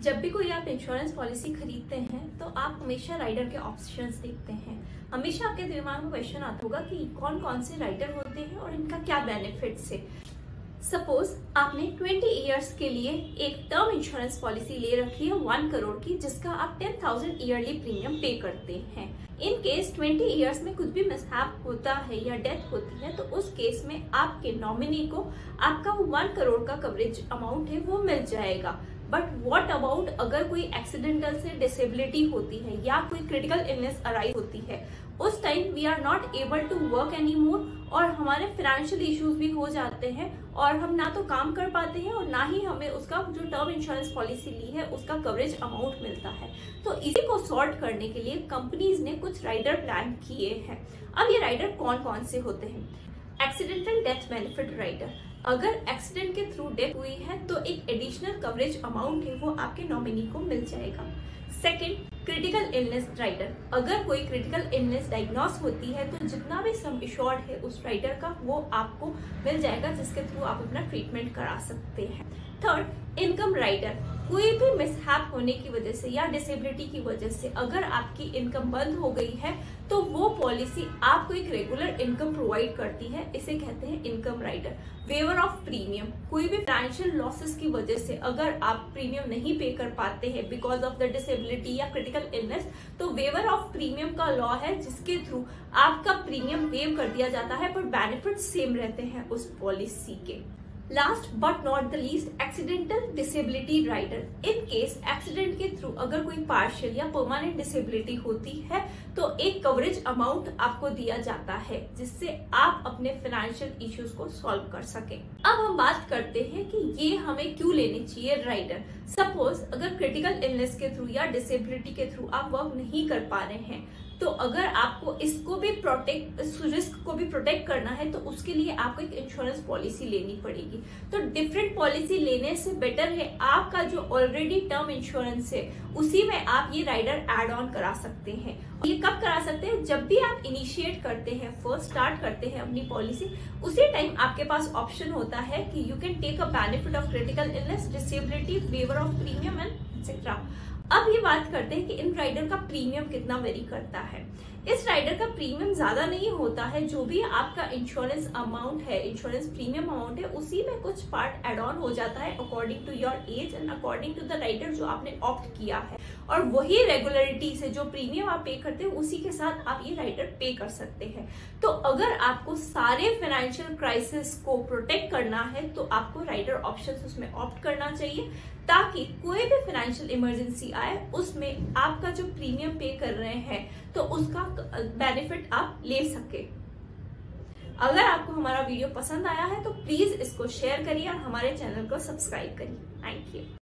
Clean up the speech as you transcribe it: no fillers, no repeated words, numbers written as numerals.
जब भी कोई आप इंश्योरेंस पॉलिसी खरीदते हैं तो आप हमेशा राइडर के ऑप्शंस देखते हैं। हमेशा आपके दिमाग में क्वेश्चन आता होगा कि कौन कौन से राइडर होते हैं और इनका क्या बेनिफिट्स है। सपोज आपने 20 इयर्स के लिए एक टर्म इंश्योरेंस पॉलिसी ले रखी है 1 करोड़ की, जिसका आप 10,000 ईयरली प्रीमियम पे करते हैं। इन केस 20 इयर्स में कुछ भी मिसहैप होता है या डेथ होती है तो उस केस में आपके नॉमिनी को आपका 1 करोड़ का कवरेज अमाउंट है वो मिल जाएगा। बट व्हाट अबाउट अगर कोई एक्सीडेंटल से डिसेबिलिटी होती है या कोई क्रिटिकल इलनेस अराइज होती है, उस time we are not able to work any more और हमारे फाइनेंशियल इश्यूज भी हो जाते हैं और हम ना तो काम कर पाते हैं और ना ही हमें उसका जो टर्म इंश्योरेंस पॉलिसी ली है उसका कवरेज अमाउंट मिलता है। तो इसी को सॉर्ट करने के लिए कंपनीज ने कुछ राइडर प्लान किए हैं। अब ये राइडर कौन कौन से होते हैं? एक्सीडेंटल डेथ बेनिफिट राइडर, अगर एक्सीडेंट के थ्रू डेथ हुई है तो एक एडिशनल कवरेज अमाउंट है वो आपके नॉमिनी को मिल जाएगा। सेकंड, क्रिटिकल इलनेस राइडर, अगर कोई क्रिटिकल इलनेस डायग्नोस होती है तो जितना भी सम एश्योर्ड है उस राइडर का वो आपको मिल जाएगा, जिसके थ्रू आप अपना ट्रीटमेंट करा सकते हैं। थर्ड, इनकम राइडर, कोई भी मिसहैप होने की वजह से या डिसेबिलिटी की वजह से अगर आपकी इनकम बंद हो गई है तो वो पॉलिसी आपको एक रेगुलर इनकम प्रोवाइड करती है, इसे कहते हैं income rider. Waiver of premium, कोई भी फाइनेंशियल लॉसेस की वजह से अगर आप प्रीमियम नहीं पे कर पाते हैं बिकॉज ऑफ द डिसेबिलिटी या क्रिटिकल इलनेस, तो वेवर ऑफ प्रीमियम का लॉ है जिसके थ्रू आपका प्रीमियम वेव कर दिया जाता है पर बेनिफिट सेम रहते हैं उस पॉलिसी के। Last but not the least, accidental disability rider. In case accident के थ्रू अगर कोई पार्शियल या परमानेंट डिसेबिलिटी होती है तो एक कवरेज अमाउंट आपको दिया जाता है जिससे आप अपने फाइनेंशियल इश्यूज को सॉल्व कर सके। अब हम बात करते हैं कि ये हमें क्यों लेनी चाहिए राइडर। सपोज अगर क्रिटिकल इलनेस के थ्रू या डिसेबिलिटी के थ्रू आप वर्क नहीं कर पा रहे हैं तो अगर आपको इसको भी रिस्क को भी प्रोटेक्ट करना है तो उसके लिए आपको एक इंश्योरेंस पॉलिसी लेनी पड़ेगी। तो डिफरेंट पॉलिसी लेने से बेटर है आपका जो ऑलरेडी टर्म इंश्योरेंस है उसी में आप ये राइडर ऐड ऑन करा सकते हैं। ये कब करा सकते हैं? जब भी आप इनिशिएट करते हैं, फर्स्ट स्टार्ट करते हैं अपनी पॉलिसी, उसी टाइम आपके पास ऑप्शन होता है कि you can take a benefit of critical illness, disability, waiver of premium and etcetera. अब ये बात करते हैं कि इन राइडर का प्रीमियम कितना वेरी करता है। इस राइडर का प्रीमियम ज्यादा नहीं होता है, जो भी आपका इंश्योरेंस अमाउंट है, इंश्योरेंस प्रीमियम अमाउंट है, उसी में कुछ पार्ट एड ऑन हो जाता है according to your age and according to the rider जो आपने ऑप्ट किया है, और वही रेगुलरिटी से जो प्रीमियम आप पे करते हैं उसी के साथ आप ये राइडर पे कर सकते हैं। तो अगर आपको सारे फाइनेंशियल क्राइसिस को प्रोटेक्ट करना है तो आपको राइडर ऑप्शन उसमें ऑप्ट करना चाहिए, ताकि कोई भी फाइनेंशियल इमरजेंसी आए उसमें आपका जो प्रीमियम पे कर रहे हैं तो उसका बेनिफिट आप ले सके। अगर आपको हमारा वीडियो पसंद आया है तो प्लीज इसको शेयर करिए और हमारे चैनल को सब्सक्राइब करिए। Thank you.